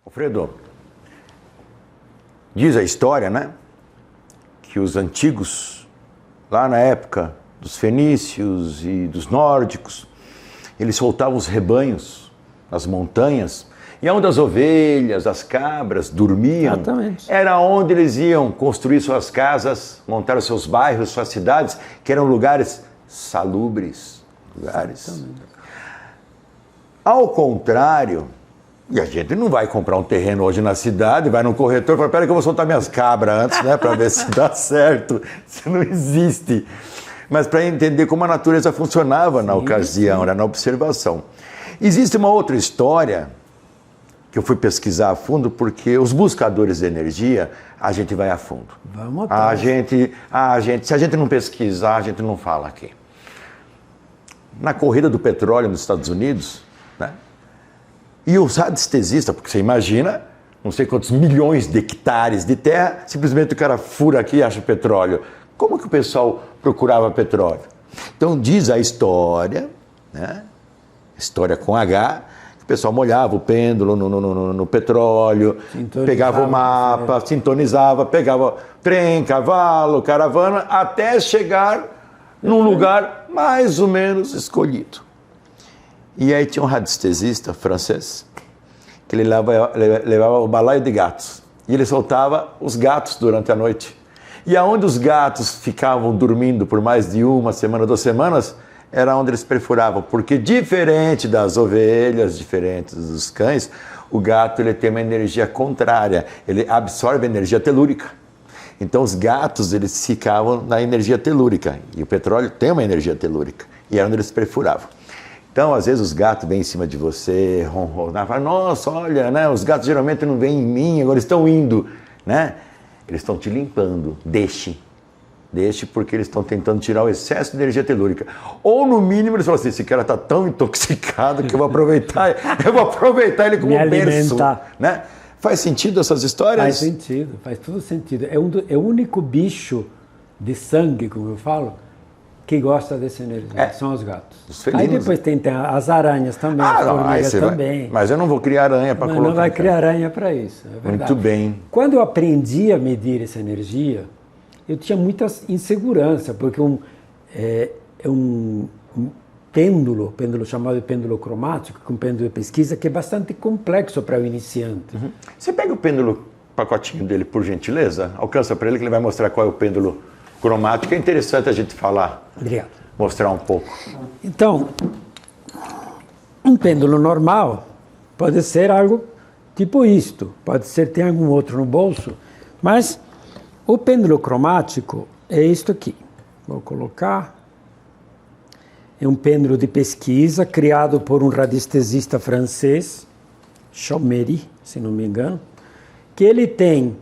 Alfredo, diz a história, né, que os antigos, lá na época dos fenícios e dos nórdicos, eles soltavam os rebanhos nas montanhas, e onde as ovelhas, as cabras dormiam, exatamente, era onde eles iam construir suas casas, montar os seus bairros, suas cidades, que eram lugares salubres, lugares. Exatamente. Ao contrário, e a gente não vai comprar um terreno hoje na cidade, vai num corretor e fala, peraí que eu vou soltar minhas cabras antes, né, para ver se dá certo. Isso não existe. Mas para entender como a natureza funcionava na ocasião, na observação. Existe uma outra história que eu fui pesquisar a fundo, porque os buscadores de energia, a gente vai a fundo. Vamos atrás. Se a gente não pesquisar, a gente não fala aqui. Na corrida do petróleo nos Estados Unidos, né? E os radiestesistas, porque você imagina, não sei quantos milhões de hectares de terra, simplesmente o cara fura aqui e acha petróleo. Como que o pessoal procurava petróleo? Então diz a história, né? História com H, que o pessoal molhava o pêndulo no petróleo, pegava o mapa, sintonizava, pegava trem, cavalo, caravana, até chegar num lugar mais ou menos escolhido. E aí tinha um radiestesista francês, que ele levava o balaio de gatos. E ele soltava os gatos durante a noite. E aonde os gatos ficavam dormindo por mais de uma semana, 2 semanas, era onde eles perfuravam. Porque diferente das ovelhas, diferente dos cães, o gato ele tem uma energia contrária. Ele absorve energia telúrica. Então os gatos eles ficavam na energia telúrica. E o petróleo tem uma energia telúrica. E era onde eles perfuravam. Então, às vezes, os gatos vêm em cima de você, ronronar, falam, nossa, olha, né? Os gatos geralmente não vêm em mim, agora estão indo, né? Eles estão te limpando, deixe, porque eles estão tentando tirar o excesso de energia telúrica. Ou, no mínimo, eles falam assim, esse cara está tão intoxicado que eu vou aproveitar ele como um berço, né? Faz sentido essas histórias? Faz sentido, faz todo sentido. É o único bicho de sangue, como eu falo, que gosta dessa energia, são os gatos. Os felinos. Aí depois tem as aranhas também, as formigas também. Mas eu não vou criar aranha para colocar. Não vai criar aranha para isso, é verdade. Muito bem. Quando eu aprendi a medir essa energia, eu tinha muita insegurança, porque um pêndulo chamado de pêndulo cromático, que é um pêndulo de pesquisa, que é bastante complexo para o iniciante. Uhum. Você pega o pêndulo, pacotinho dele, por gentileza, alcança para ele que ele vai mostrar qual é o pêndulo cromático. É interessante a gente falar. Obrigado. Mostrar um pouco. Então, um pêndulo normal pode ser algo tipo isto, pode ser tem algum outro no bolso, mas o pêndulo cromático é isto aqui. Vou colocar. É um pêndulo de pesquisa criado por um radiestesista francês, Chaumery, se não me engano, que ele tem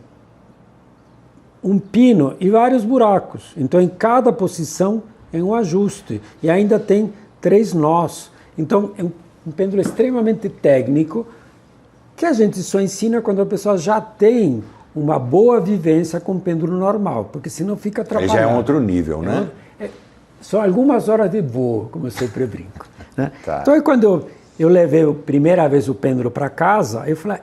um pino e vários buracos. Então, em cada posição é um ajuste. E ainda tem 3 nós. Então, é um pêndulo extremamente técnico que a gente só ensina quando a pessoa já tem uma boa vivência com o pêndulo normal, porque senão fica atrapalhado. Aí já é um outro nível, né? São algumas horas de voo, como eu sempre brinco. Né? Tá. Então, quando eu levei a primeira vez o pêndulo para casa, eu falei,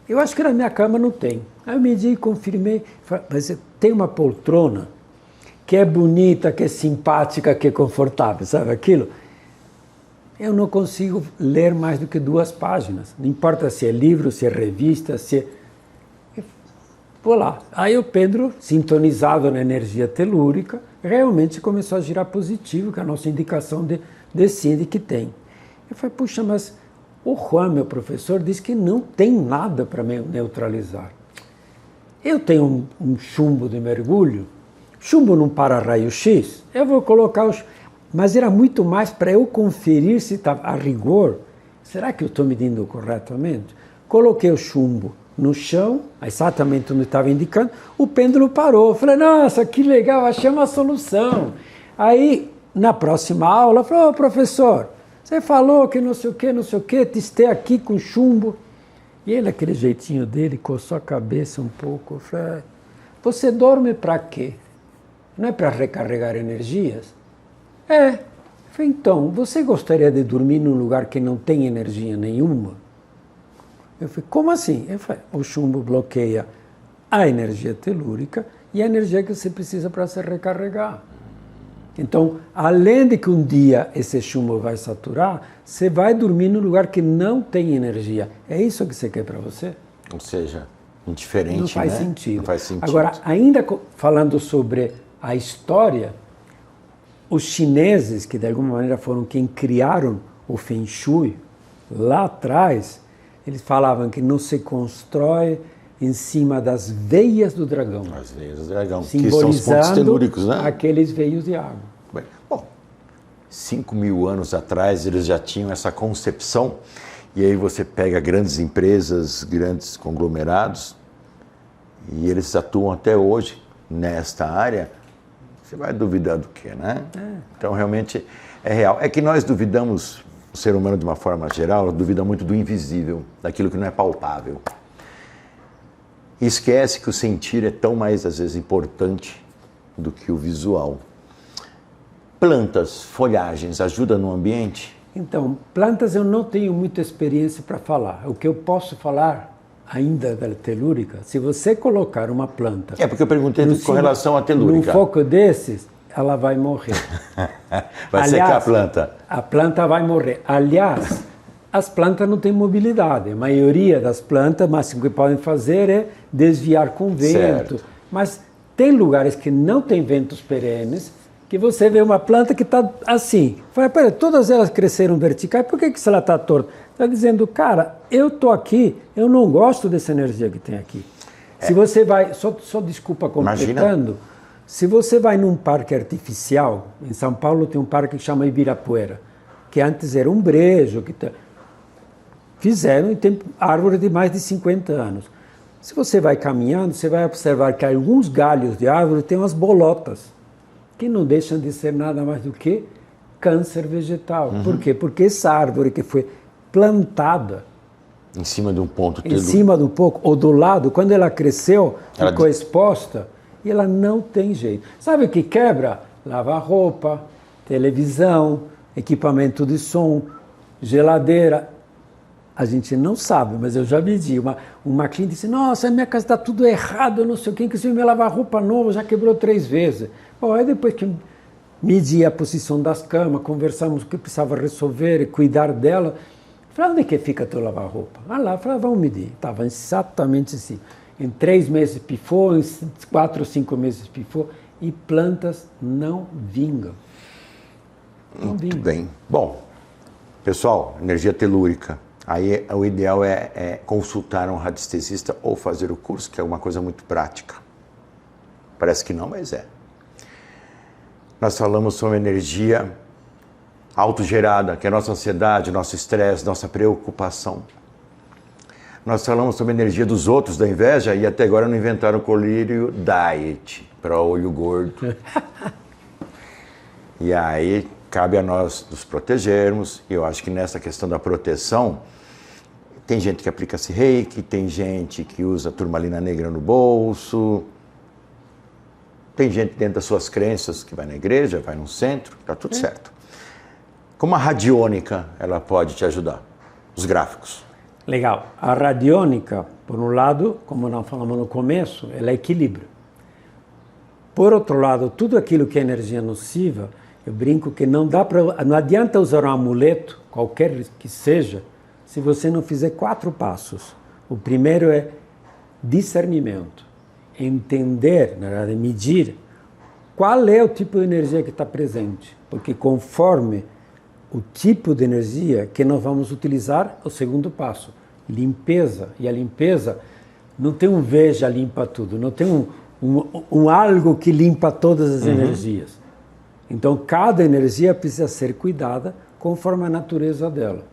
eu acho que na minha cama não tem. Aí eu medi e confirmei, falei, mas tem uma poltrona que é bonita, que é simpática, que é confortável, sabe aquilo? Eu não consigo ler mais do que 2 páginas. Não importa se é livro, se é revista, se é... Vou lá. Aí o pêndulo, sintonizado na energia telúrica, realmente começou a girar positivo, que é a nossa indicação de SIND que tem. Eu falei, puxa, mas o Juan, meu professor, disse que não tem nada para me neutralizar. Eu tenho um chumbo de mergulho, chumbo num para-raio-x, eu vou colocar os... Mas era muito mais para eu conferir se estava a rigor. Será que eu estou medindo corretamente? Coloquei o chumbo no chão, exatamente onde estava indicando, o pêndulo parou. Eu falei, nossa, que legal, achei uma solução. Aí, na próxima aula, eu falei, ô professor, Você falou que não sei o que, testei aqui com chumbo. E ele, aquele jeitinho dele, coçou a cabeça um pouco. Eu falei, você dorme para quê? Não é para recarregar energias? É. Eu falei, então, você gostaria de dormir num lugar que não tem energia nenhuma? Eu falei, como assim? Eu falei, o chumbo bloqueia a energia telúrica e a energia que você precisa para se recarregar. Então, além de que um dia esse chumbo vai saturar, você vai dormir num lugar que não tem energia. É isso que você quer para você? Ou seja, indiferente, não faz né? sentido. Não faz sentido. Agora, ainda falando sobre a história, os chineses, que de alguma maneira foram quem criaram o Feng Shui, lá atrás, eles falavam que não se constrói em cima das veias do dragão. As veias do dragão, que simbolizando são os pontos telúricos, né? aqueles veios de água. Bom, 5.000 anos atrás eles já tinham essa concepção, e aí você pega grandes empresas, grandes conglomerados, e eles atuam até hoje nesta área. Você vai duvidar do quê, né? Então, realmente, é real. É que nós duvidamos, o ser humano de uma forma geral, duvida muito do invisível, daquilo que não é palpável. E esquece que o sentir é tão mais, às vezes, importante do que o visual. Plantas, folhagens, ajudam no ambiente? Então, plantas eu não tenho muita experiência para falar. O que eu posso falar ainda da telúrica, se você colocar uma planta... É porque eu perguntei com relação à telúrica. Num foco desses, ela vai morrer. Vai secar a planta. A planta vai morrer. Aliás, as plantas não têm mobilidade. A maioria das plantas, o máximo que podem fazer é desviar com vento. Certo. Mas tem lugares que não tem ventos perenes, que você vê uma planta que está assim. Fala, pera, todas elas cresceram verticais, por que ela está torta? Está dizendo, cara, eu estou aqui, eu não gosto dessa energia que tem aqui. Se você vai, só desculpa completando, se você vai num parque artificial, em São Paulo tem um parque que chama Ibirapuera, que antes era um brejo, fizeram e tem árvore de mais de 50 anos. Se você vai caminhando, você vai observar que alguns galhos de árvore têm umas bolotas, que não deixam de ser nada mais do que câncer vegetal. Por quê? Porque essa árvore que foi plantada em cima de um ponto em cima do pouco, ou do lado, quando ela cresceu, ficou exposta, e ela não tem jeito. Sabe o que quebra? Lava-roupa, televisão, equipamento de som, geladeira. A gente não sabe, mas eu já medi. Uma cliente disse, nossa, minha casa está tudo errado, eu não sei o que, inclusive minha lavar-roupa nova já quebrou 3 vezes. Bom, aí depois que medi a posição das camas, conversamos o que precisava resolver e cuidar dela, falei, onde é que fica teu lavar-roupa? Ah lá, falei, vamos medir. Estava exatamente assim. Em 3 meses pifou, em 4 ou 5 meses pifou, e plantas não vingam. Não vingam. Muito bem. Bom, pessoal, energia telúrica. Aí o ideal é consultar um radiestesista ou fazer o curso, que é uma coisa muito prática. Parece que não, mas é. Nós falamos sobre energia autogerada, que é a nossa ansiedade, nosso estresse, nossa preocupação. Nós falamos sobre a energia dos outros, da inveja, e até agora não inventaram o colírio diet para olho gordo. E aí cabe a nós nos protegermos, e eu acho que nessa questão da proteção, tem gente que aplica-se reiki, tem gente que usa turmalina negra no bolso, tem gente dentro das suas crenças que vai na igreja, vai no centro, está tudo certo. Como a radiônica, ela pode te ajudar? Os gráficos. Legal. A radiônica, por um lado, como nós falamos no começo, ela é equilíbrio. Por outro lado, tudo aquilo que é energia nociva, eu brinco que não adianta usar um amuleto, qualquer que seja, se você não fizer 4 passos. O primeiro é discernimento. Entender, na verdade, medir qual é o tipo de energia que está presente. Porque conforme o tipo de energia que nós vamos utilizar, o segundo passo, limpeza. E a limpeza não tem um veja limpa tudo, não tem um algo que limpa todas as energias. Então, cada energia precisa ser cuidada conforme a natureza dela.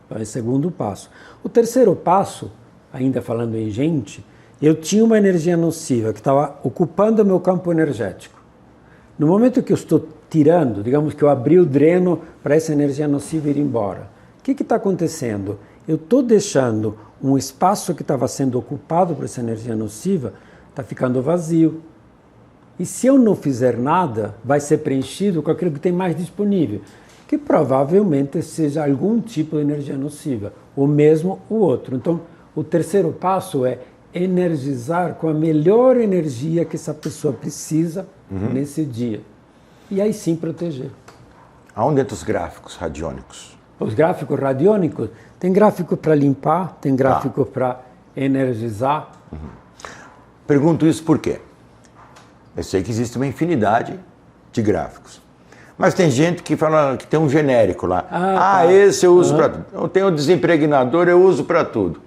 Então, é o segundo passo. O terceiro passo, ainda falando em gente, eu tinha uma energia nociva que estava ocupando o meu campo energético. No momento que eu estou tirando, digamos que eu abri o dreno para essa energia nociva ir embora. O que está acontecendo? Eu estou deixando um espaço que estava sendo ocupado por essa energia nociva, está ficando vazio. E se eu não fizer nada, vai ser preenchido com aquilo que tem mais disponível, que provavelmente seja algum tipo de energia nociva, ou mesmo o outro. Então, o terceiro passo é energizar com a melhor energia que essa pessoa precisa nesse dia. E aí sim proteger. Aonde entram os gráficos radiônicos? Os gráficos radiônicos, tem gráfico para limpar, tem gráfico para energizar. Pergunto isso por quê? Eu sei que existe uma infinidade de gráficos. Mas tem gente que fala que tem um genérico lá. Tá. Esse eu uso para tudo. Eu tenho o desimpregnador, eu uso para tudo.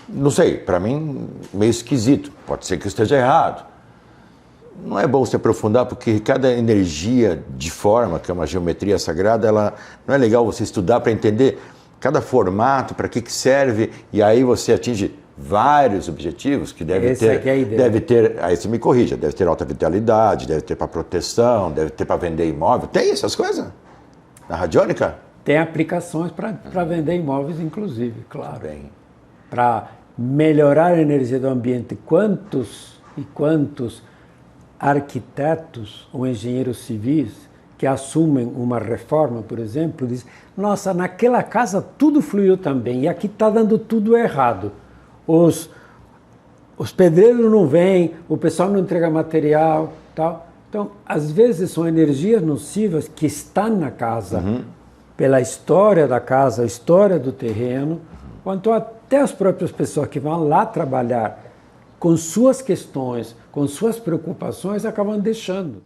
Não sei, para mim, meio esquisito. Pode ser que eu esteja errado. Não é bom se aprofundar, porque cada energia de forma, que é uma geometria sagrada, ela não é legal você estudar para entender cada formato, para que serve, e aí você atinge vários objetivos que deve ter, aí você me corrija, deve ter alta vitalidade, deve ter para proteção, deve ter para vender imóvel. Tem essas coisas na radiônica? Tem aplicações para vender imóveis, inclusive, claro. Para melhorar a energia do ambiente. Quantos e quantos arquitetos ou engenheiros civis que assumem uma reforma, por exemplo, dizem: nossa, naquela casa tudo fluiu também e aqui está dando tudo errado. Os pedreiros não vêm, o pessoal não entrega material, tal. Então, às vezes são energias nocivas que estão na casa, pela história da casa, a história do terreno, quanto até as próprias pessoas que vão lá trabalhar com suas questões, com suas preocupações, acabam deixando.